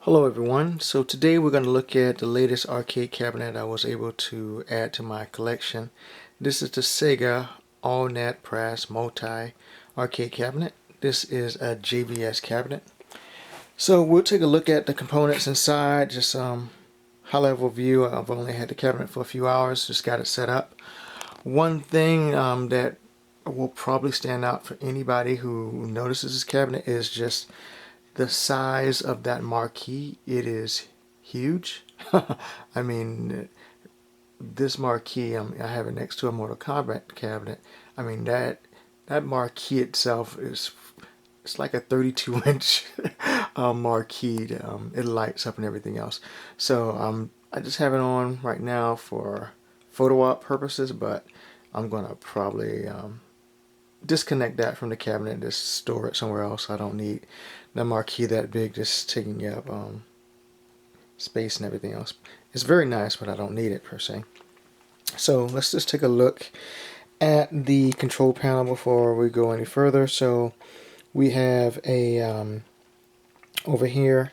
Hello everyone, so today we're going to look at the latest arcade cabinet I was able to add to my collection. This is the Sega all-net Pras multi arcade cabinet. This is a JVS cabinet. So we'll take a look at the components inside, just high-level view. I've only had the cabinet for a few hours, just got it set up. One thing that will probably stand out for anybody who notices this cabinet is just the size of that marquee. It is huge. I mean, this marquee, I have it next to a Mortal Kombat cabinet. I mean, that marquee itself it's like a 32-inch marquee. It lights up and everything else. So I just have it on right now for photo op purposes, but I'm gonna probably disconnect that from the cabinet and just store it somewhere else. I don't need the marquee that big just taking up space and everything else. It's very nice, but I don't need it per se. So let's just take a look at the control panel before we go any further. So we have a over here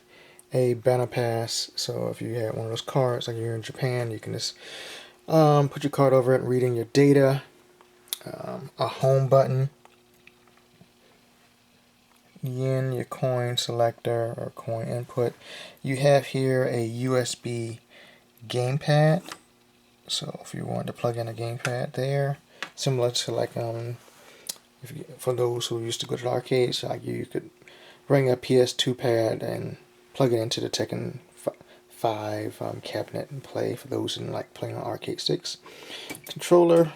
a banner pass. So if you had one of those cards like you're in Japan, you can just put your card over it and read in your data. A home button, yen, your coin selector or coin input. You have here a USB gamepad. So if you want to plug in a gamepad there, similar to like for those who used to go to the arcades, like you could bring a PS2 pad and plug it into the Tekken 5 cabinet and play. For those who like playing on arcade sticks. Controller.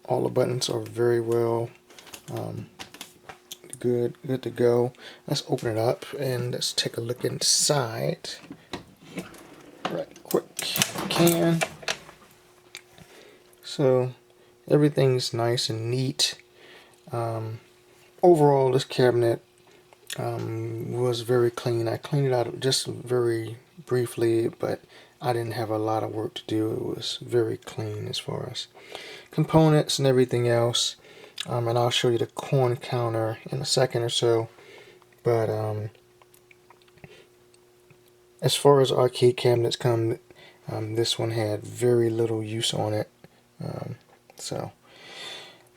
All the buttons are very well good to go. Let's open it up and let's take a look inside right quick if we can. So everything's nice and neat. Overall, this cabinet was very clean. I cleaned it out just very briefly, but I didn't have a lot of work to do. It was very clean as far as components and everything else. And I'll show you the coin counter in a second or so. But as far as arcade cabinets come, this one had very little use on it. So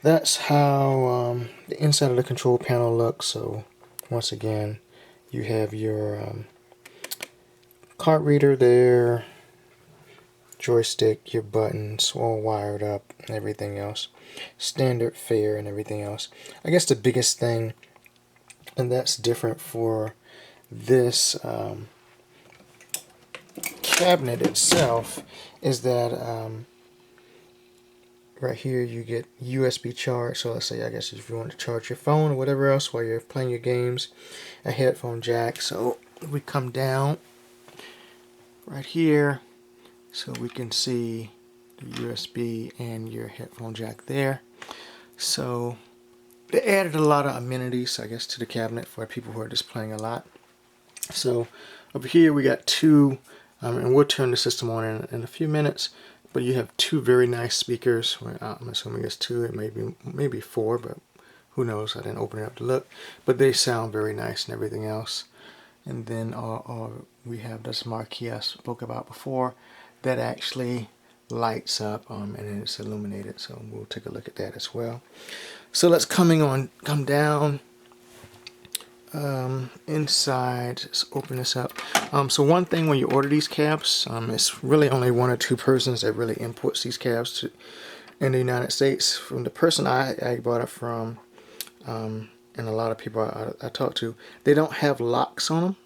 that's how the inside of the control panel looks. So once again, you have your card reader there, joystick, your buttons all wired up and everything else, standard fare and everything else. I guess the biggest thing, and that's different for this cabinet itself, is that right here you get USB charge. So let's say, I guess if you want to charge your phone or whatever else while you're playing your games, a headphone jack. So we come down right here, so we can see the USB and your headphone jack there. So they added a lot of amenities, I guess, to the cabinet for people who are just playing a lot. So over here we got two, and we'll turn the system on in a few minutes, but you have two very nice speakers. I'm assuming it's two, it may be four, but who knows, I didn't open it up to look. But they sound very nice and everything else. And then we have this marquee I spoke about before that actually lights up and it's illuminated. So we'll take a look at that as well. So let's come down inside. Let's open this up. So one thing when you order these cabs, it's really only one or two persons that really imports these cabs in the United States. From the person I bought it from, and a lot of people I talked to, they don't have locks on them.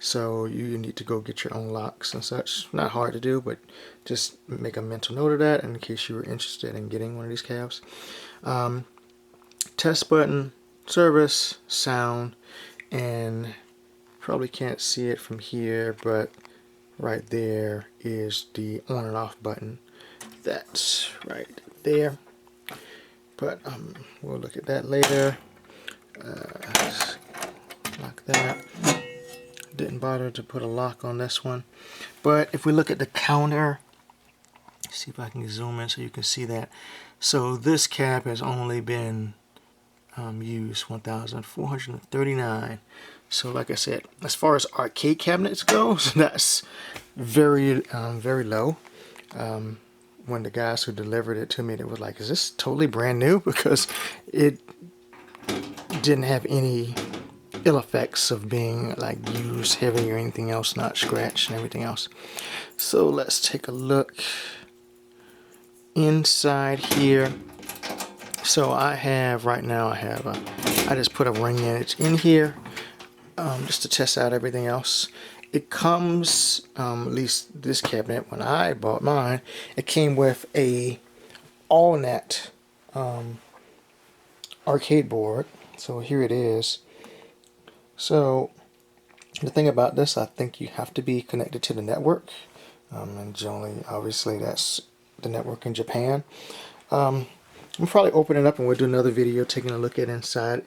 So you need to go get your own locks and such. Not hard to do, but just make a mental note of that in case you were interested in getting one of these cabs. Test button, service, sound, and probably can't see it from here, but right there is the on and off button. That's right there. But we'll look at that later. Like that. Didn't bother to put a lock on this one. But if we look at the counter, see if I can zoom in so you can see that. So this cab has only been used 1,439. So like I said, as far as arcade cabinets goes, that's very low. When the guys who delivered it to me, they were like, is this totally brand new? Because it didn't have any ill effects of being like used heavy or anything else, not scratched and everything else. So let's take a look inside here. So I have right now, I just put a ring edge in here just to test out everything else. It comes, at least this cabinet, when I bought mine, it came with a all-net arcade board. So here it is. So the thing about this, I think you have to be connected to the network, and generally, obviously, that's the network in Japan. I'll probably open it up and we'll do another video taking a look at inside,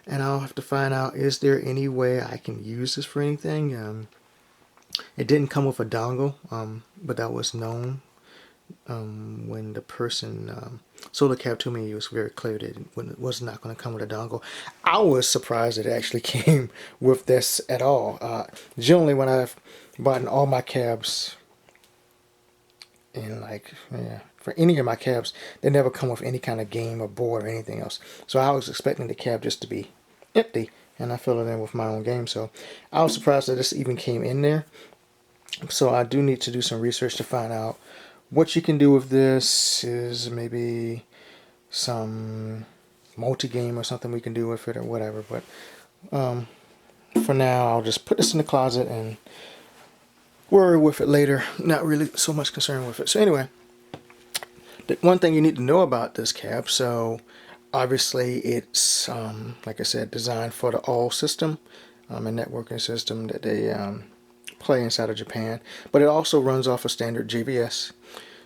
and I'll have to find out, is there any way I can use this for anything? It didn't come with a dongle, but that was known when the person sold the cab to me. It was very clear that it was not going to come with a dongle. I was surprised it actually came with this at all. Generally, when I've bought all my cabs, and for any of my cabs, they never come with any kind of game or board or anything else. So I was expecting the cab just to be empty, and I fill it in with my own game. So I was surprised that this even came in there. So I do need to do some research to find out what you can do with this. Is maybe some multi-game or something we can do with it or whatever. But for now, I'll just put this in the closet and worry with it later. Not really so much concerned with it. So anyway, the one thing you need to know about this cab, so obviously it's like I said, designed for the all system, a networking system that they play inside of Japan, but it also runs off a standard JVS.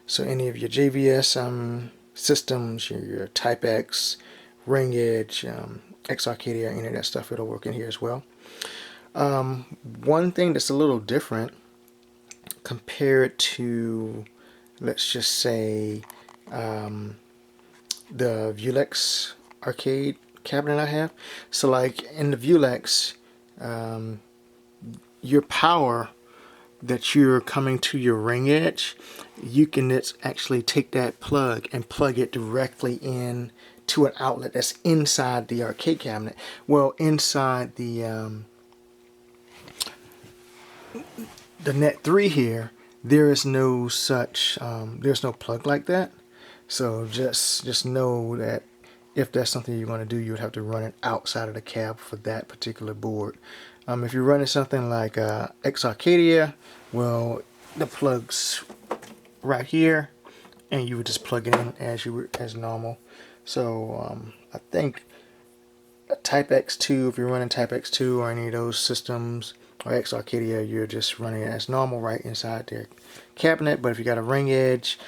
So any of your JVS systems, your Type X, Ring Edge, exA-Arcadia, any of that stuff, it'll work in here as well. One thing that's a little different compared to, let's just say, the Vulex arcade cabinet I have. So like in the Vulex, your power that you're coming to your ring edge, you can actually take that plug and plug it directly in to an outlet that's inside the arcade cabinet. Well, inside the Net 3 here, there is no such, there's no plug like that. So just know that if that's something you're going to do, you would have to run it outside of the cab for that particular board. If you're running something like exA-Arcadia, well, the plug's right here, and you would just plug it in as normal. So I think Type X2, if you're running Type X2 or any of those systems, or exA-Arcadia, you're just running it as normal right inside their cabinet. But if you got a ring edge,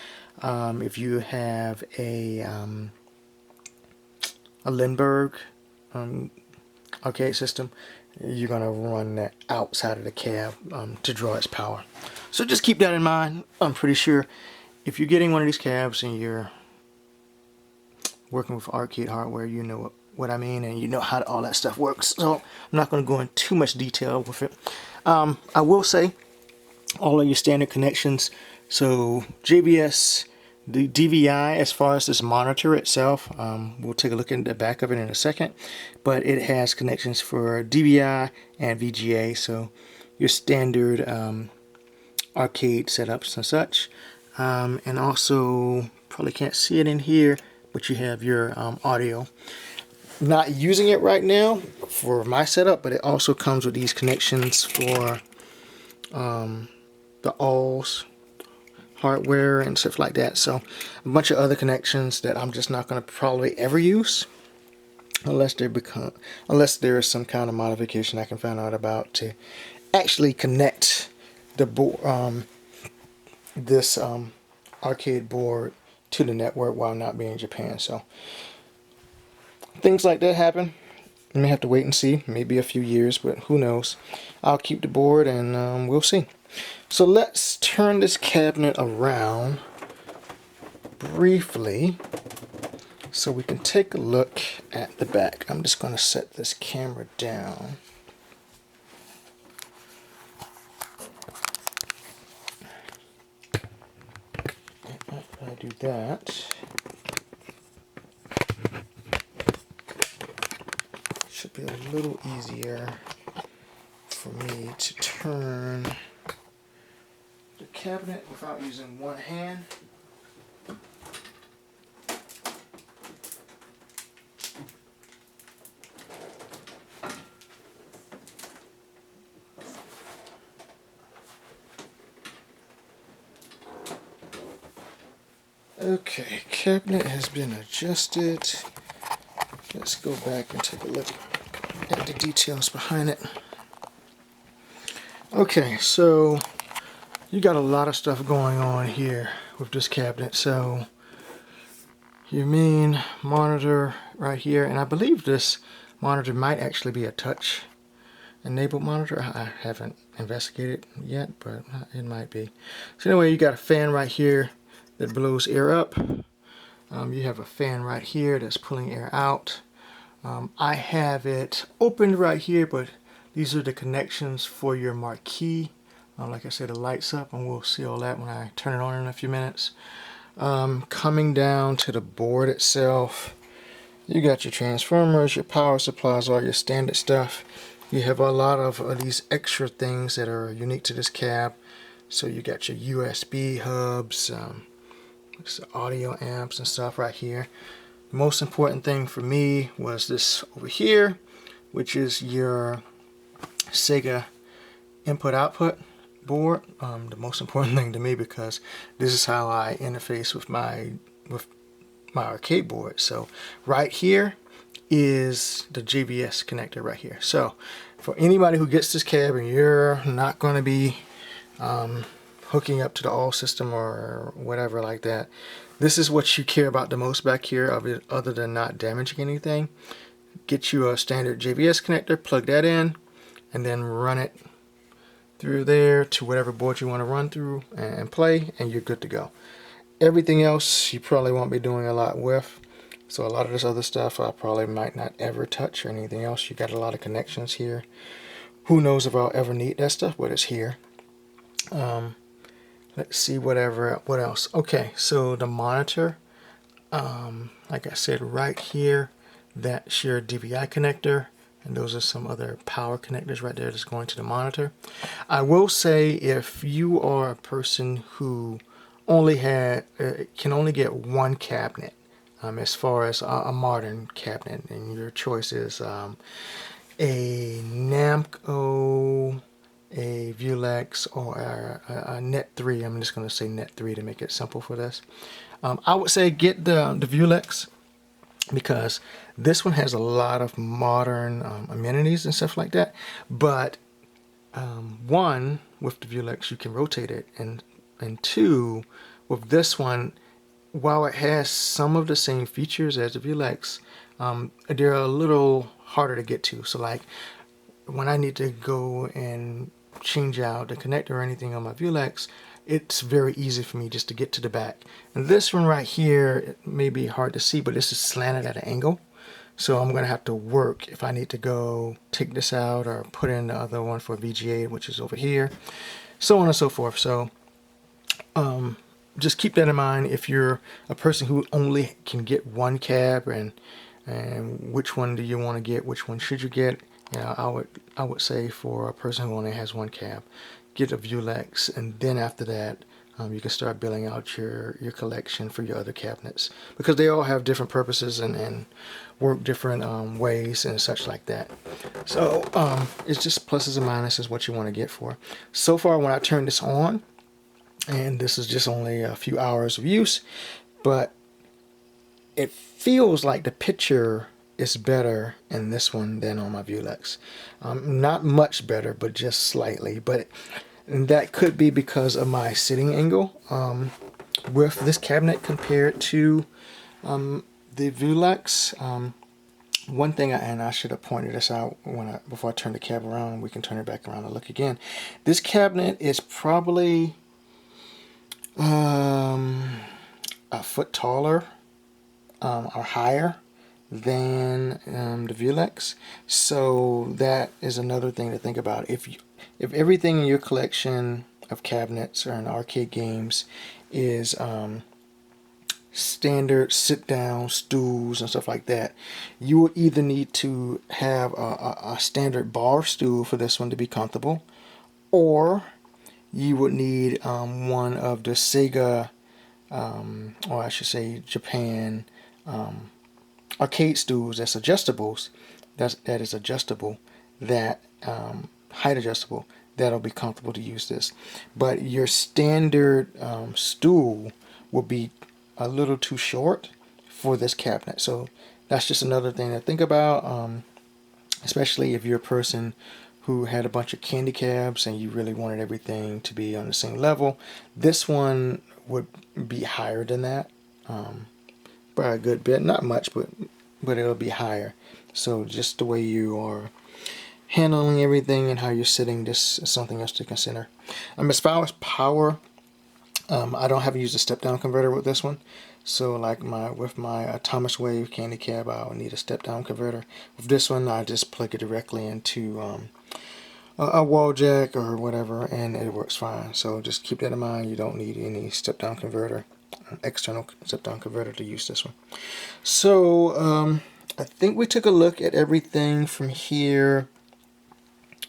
if you have a Lindbergh arcade system, you're going to run that outside of the cab to draw its power. So just keep that in mind. I'm pretty sure if you're getting one of these cabs and you're working with arcade hardware, you know what I mean, and you know how all that stuff works. So I'm not going to go into too much detail with it. I will say all of your standard connections. So JVS, the DVI, as far as this monitor itself, we'll take a look at the back of it in a second, but it has connections for DVI and VGA, so your standard arcade setups and such. And also, probably can't see it in here, but you have your audio. Not using it right now for my setup, but it also comes with these connections for the ALLs hardware and stuff like that. So a bunch of other connections that I'm just not going to probably ever use unless there is some kind of modification I can find out about to actually connect the board, this arcade board to the network while not being in Japan. So things like that happen. You may have to wait and see, maybe a few years, but who knows. I'll keep the board and we'll see. So let's turn this cabinet around briefly so we can take a look at the back. I'm just going to set this camera down do that, it should be a little easier for me to turn the cabinet without using one hand. Okay, cabinet has been adjusted. Let's go back and take a look at the details behind it. Okay, so you got a lot of stuff going on here with this cabinet. So your main monitor right here, and I believe this monitor might actually be a touch enabled monitor. I haven't investigated yet, but it might be. So anyway, you got a fan right here that blows air up. You have a fan right here that's pulling air out. I have it opened right here, but these are the connections for your marquee. Like I said, it lights up, and we'll see all that when I turn it on in a few minutes. Coming down to the board itself, you got your transformers, your power supplies, all your standard stuff. You have a lot of these extra things that are unique to this cab. So you got your USB hubs, audio amps and stuff right here. The most important thing for me was this over here, which is your Sega input-output board. The most important thing to me, because this is how I interface with my arcade board. So right here is the JBS connector right here. So for anybody who gets this cab and you're not going to be hooking up to the all system or whatever like that, this is what you care about the most back here, other than not damaging anything. Get you a standard JBS connector, plug that in, and then run it through there to whatever board you want to run through and play, and you're good to go. Everything else you probably won't be doing a lot with. So a lot of this other stuff I probably might not ever touch, or anything else. You got a lot of connections here. Who knows if I'll ever need that stuff, but it's here. Let's see what else. Okay, so the monitor, like I said, right here, that's your DVI connector, and those are some other power connectors right there that's going to the monitor. I will say, if you are a person who only can only get one cabinet, as far as a modern cabinet, and your choice is a Namco, a Vulex, or a Net 3. I'm just going to say Net 3 to make it simple for this. I would say get the Vulex, because this one has a lot of modern amenities and stuff like that. But one, with the Vulex, you can rotate it, and two, with this one, while it has some of the same features as the Vulex, they're a little harder to get to. So like when I need to go and change out the connector or anything on my Vulex, it's very easy for me just to get to the back. And this one right here, it may be hard to see, but this is slanted at an angle. So I'm going to have to work if I need to go take this out or put in the other one for VGA, which is over here, so on and so forth. So just keep that in mind if you're a person who only can get one cab, and which one do you want to get, which one should you get. I would say for a person who only has one cab, get a Vulex, and then after that you can start building out your collection for your other cabinets, because they all have different purposes and work different ways and such like that. So it's just pluses and minuses what you want to get for. So far, when I turn this on, and this is just only a few hours of use, but it feels like the picture is better in this one than on my Vulex. Not much better, but just slightly. And that could be because of my sitting angle with this cabinet compared to the Vulex. One thing, and I should have pointed this out before I turn the cab around. We can turn it back around and look again. This cabinet is probably a foot taller or higher than the Vulex. So that is another thing to think about. If everything in your collection of cabinets or in arcade games is standard sit-down stools and stuff like that, you will either need to have a standard bar stool for this one to be comfortable, or you would need one of the Sega, or I should say Japan, arcade stools that's adjustables, that is adjustable, that height adjustable, that'll be comfortable to use this. But your standard stool will be a little too short for this cabinet. So that's just another thing to think about, especially if you're a person who had a bunch of candy cabs and you really wanted everything to be on the same level. This one would be higher than that, by a good bit, not much, but it'll be higher. So just the way you are handling everything and how you're sitting, this is something else to consider. As far as power, I don't have to use a step-down converter with this one. So like with my Thomas Wave candy cab, I'll need a step-down converter. With this one, I just plug it directly into a wall jack or whatever, and it works fine. So just keep that in mind. You don't need any step-down converter, external step-down converter, to use this one. So I think we took a look at everything from here.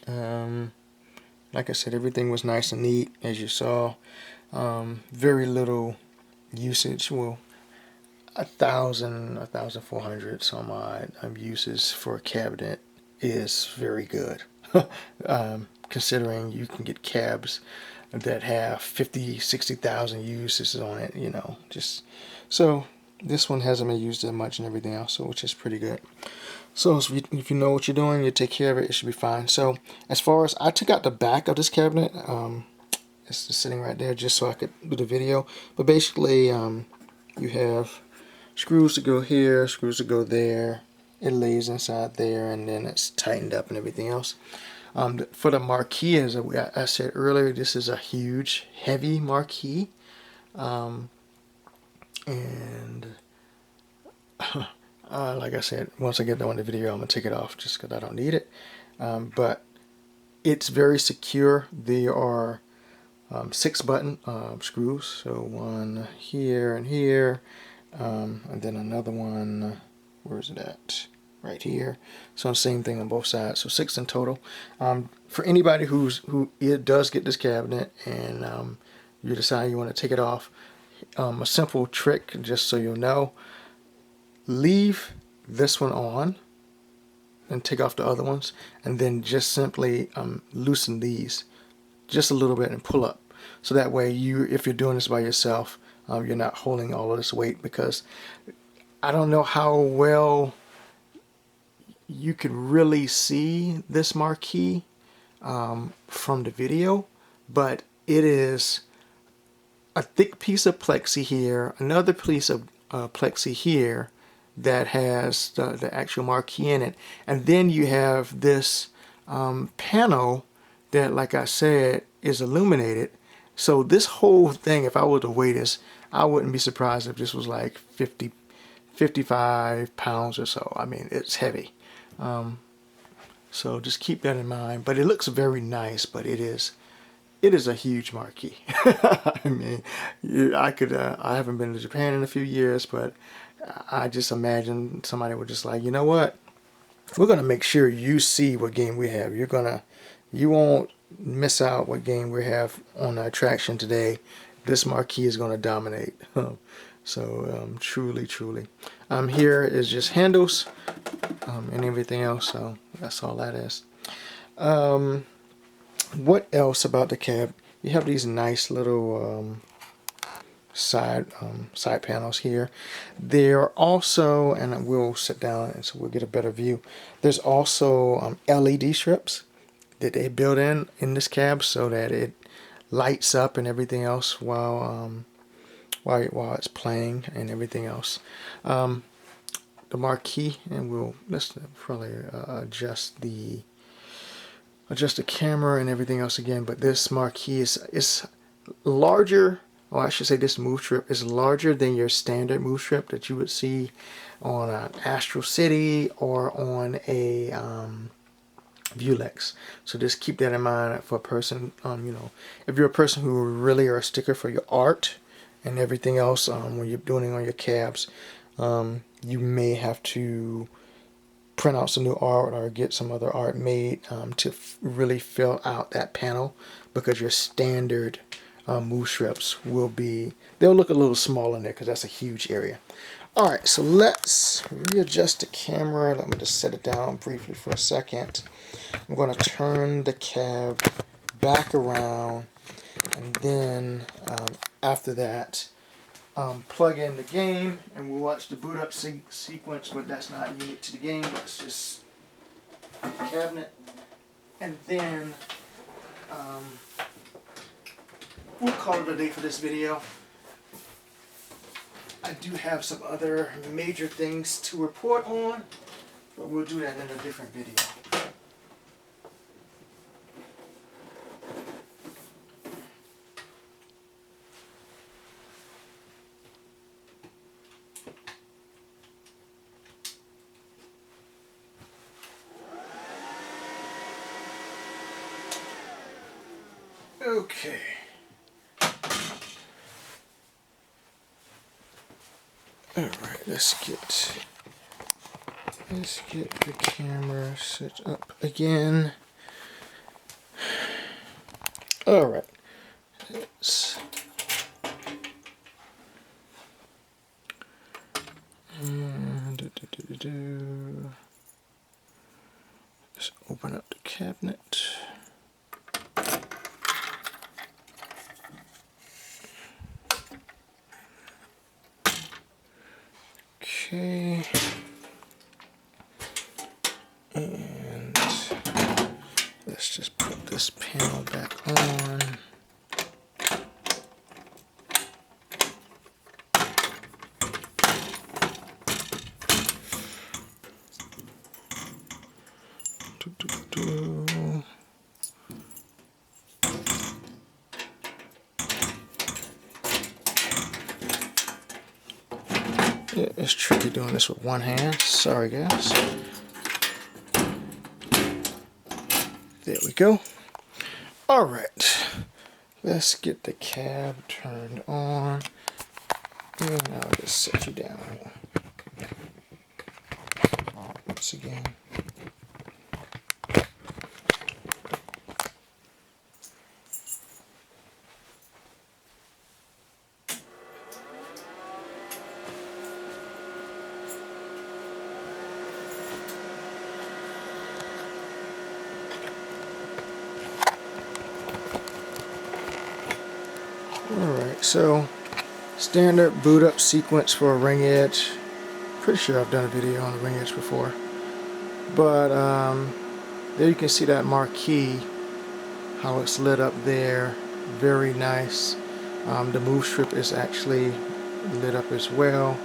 Like I said, everything was nice and neat, as you saw. Very little usage. Well, 1,400 some odd uses for a cabinet is very good. Considering you can get cabs that have 50, 60,000 uses on it, you know, just so this one hasn't been used that much and everything else, so which is pretty good. So if you know what you're doing, you take care of it, it should be fine. So as far as, I took out the back of this cabinet, it's just sitting right there just so I could do the video. But basically, you have screws to go here, screws to go there. It lays inside there, and then it's tightened up and everything else. For the marquee, as I said earlier, this is a huge, heavy marquee. Like I said, once I get done with the video, I'm going to take it off just because I don't need it. But it's very secure. There are 6 button screws, so one here and here, and then another one, where is it at? Right here. So same thing on both sides, so 6 in total. For anybody who does get this cabinet and you decide you want to take it off, a simple trick, just so you'll know, leave this one on and take off the other ones, and then just simply loosen these just a little bit and pull up. So that way, if you're doing this by yourself, you're not holding all of this weight, because I don't know how well you could really see this marquee from the video, but it is a thick piece of plexi here, another piece of plexi here that has the actual marquee in it, and then you have this panel that, like I said, is illuminated. So this whole thing, if I were to weigh this, I wouldn't be surprised if this was like 55 pounds or so. I mean, it's heavy. So just keep that in mind. But it looks very nice, but it is a huge marquee. I mean, I haven't been to Japan in a few years, but I just imagine somebody would just like, you know what? We're gonna make sure you see what game we have. You won't miss out what game we have on the attraction today. This marquee is gonna dominate. So truly. Here is just handles and everything else. So that's all that is. What else about the cab? You have these nice little side panels here. There are also, and we'll sit down and so we'll get a better view, there's also LED strips that they build in this cab so that it lights up and everything else while it's playing and everything else. The marquee, and let's probably adjust the camera and everything else again, but this marquee is larger. Or I should say this move strip is larger than your standard move strip that you would see on an Astral City or on a Vulex. So just keep that in mind for a person, you know, if you're a person who really are a sticker for your art and everything else when you're doing it on your cabs. You may have to print out some new art or get some other art made to really fill out that panel, because your standard move strips they'll look a little small in there because that's a huge area. Alright, so let's readjust the camera. Let me just set it down briefly for a second. I'm going to turn the cab back around, and then after that plug in the game, and we'll watch the boot up sequence, but that's not unique to the game, but it's just the cabinet. And then we'll call it a day for this video. I do have some other major things to report on, but we'll do that in a different video. Okay. Alright, let's get the camera set up again. Alright. Let's Let's open up the cabinet. Okay, and let's just put this panel back on. Yeah, it's tricky doing this with one hand. Sorry, guys. There we go. Alright. Let's get the cab turned on. And I'll just set you down here. Once again. Alright, so standard boot up sequence for a ring edge. Pretty sure I've done a video on the ring edge before. But there you can see that marquee, how it's lit up there. Very nice. The move strip is actually lit up as well.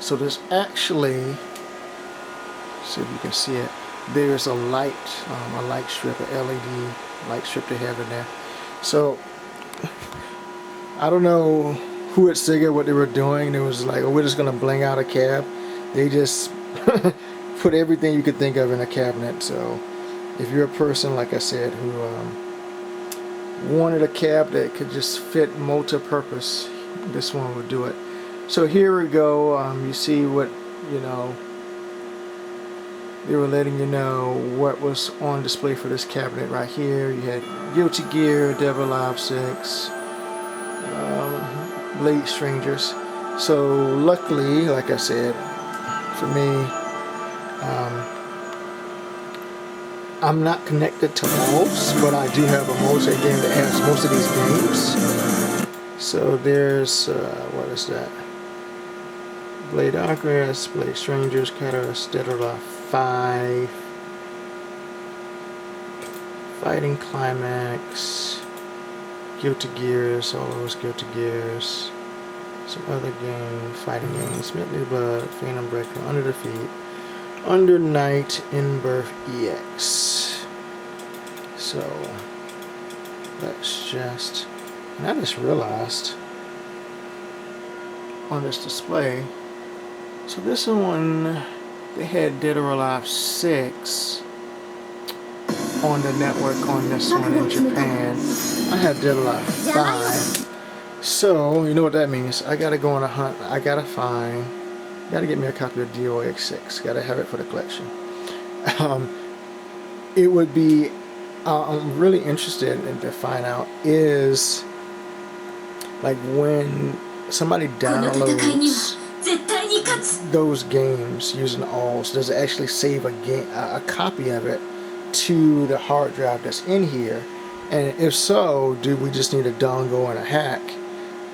So there's actually, see if you can see it, there's a light strip, a LED light strip they have in there. So I don't know who at Sega, what they were doing. It was like, oh, we're just gonna bling out a cab. They just put everything you could think of in a cabinet. So if you're a person, like I said, who wanted a cab that could just fit multi-purpose, this one would do it. So here we go. You see what, they were letting you know what was on display for this cabinet right here. You had Guilty Gear, Devil Alive 6, Blade Strangers. So luckily, like I said, for me, I'm not connected to most, but I do have a multi-game that has most of these games. So there's, what is that? Blade Arcadia, Blade Strangers, Devil Alive 5, Fighting Climax, Guilty Gears, all those Guilty Gears, some other games, fighting games, Smithly Blood, Phantom Breaker, Under the Feet, Under Night, In Birth EX. So let's just, and I just realized on this display, so this one, they had Dead or Alive 6 on the network on this one in Japan. I have Dead or Alive 5 So, you know what that means. I gotta go on a hunt. I gotta get me a copy of DOX6. Gotta have it for the collection. It would be, I'm really interested in to find out is, like, when somebody downloads those games using alls, does it actually save a copy of it to the hard drive that's in here? And if so, do we just need a dongle and a hack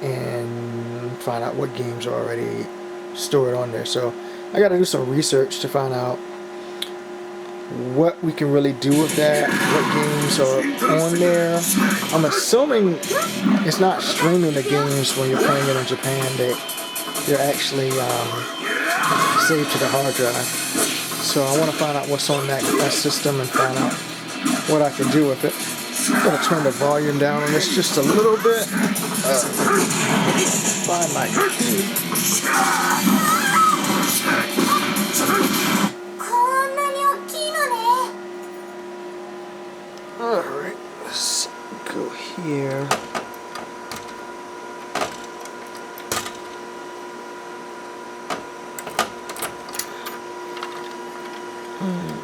and find out what games are already stored on there? So I got to do some research to find out what we can really do with that, what games are on there. I'm assuming it's not streaming the games when you're playing it in Japan, that they're actually saved to the hard drive. So I want to find out what's on that system and find out what I can do with it. I'm going to turn the volume down on this just a little bit. Find my Alright, let's go here.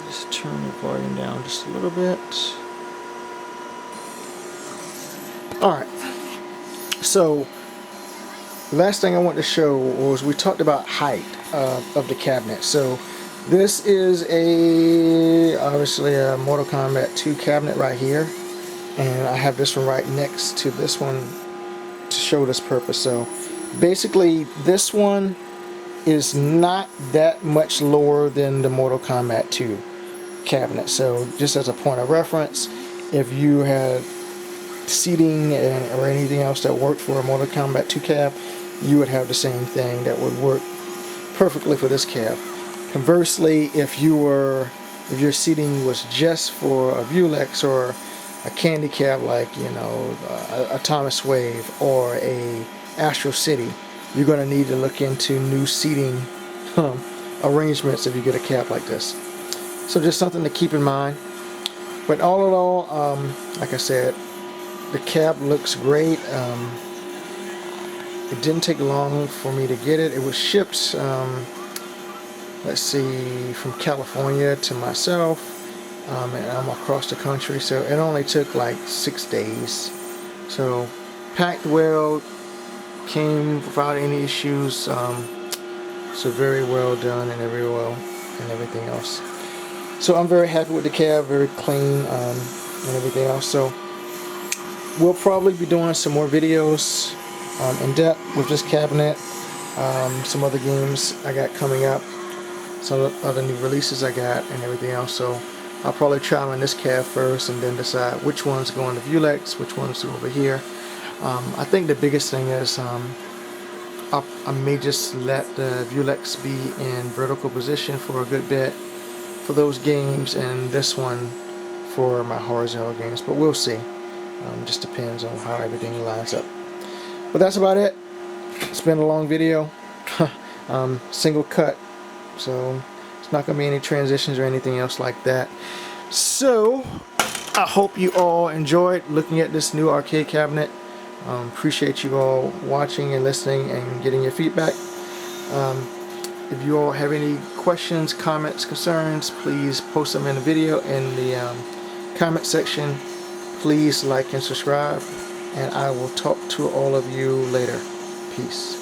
Just turn the volume down just a little bit. Alright, so last thing I want to show was we talked about height of the cabinet. So this is obviously a Mortal Kombat 2 cabinet right here, and I have this one right next to this one to show this purpose. So basically this one is not that much lower than the Mortal Kombat 2 cabinet. So just as a point of reference, if you had seating or anything else that worked for a Mortal Kombat 2 cab, you would have the same thing that would work perfectly for this cab. Conversely, if your seating was just for a Vulex or a candy cab, like, you know, a Thomas Wave or a Astro City, you're going to need to look into new seating arrangements if you get a cab like this. So just something to keep in mind. But all in all, like I said, the cab looks great. It didn't take long for me to get it. It was shipped, let's see, from California to myself, and I'm across the country, so it only took like 6 days. So packed well, came without any issues, so very well done and everything else. So I'm very happy with the cab, very clean, and everything else. So we'll probably be doing some more videos in depth with this cabinet, some other games I got coming up, some other new releases I got, and everything else. So I'll probably try them in this cab first and then decide which ones go on the Vulex, which ones go over here. I think the biggest thing is I may just let the Vulex be in vertical position for a good bit for those games, and this one for my horizontal games, but we'll see. Just depends on how everything lines up. But that's about it. It's been a long video. Single cut, so it's not going to be any transitions or anything else like that. So I hope you all enjoyed looking at this new arcade cabinet. Appreciate you all watching and listening and getting your feedback. If you all have any questions, comments, concerns, please post them in the video in the comment section. Please like and subscribe, and I will talk to all of you later. Peace.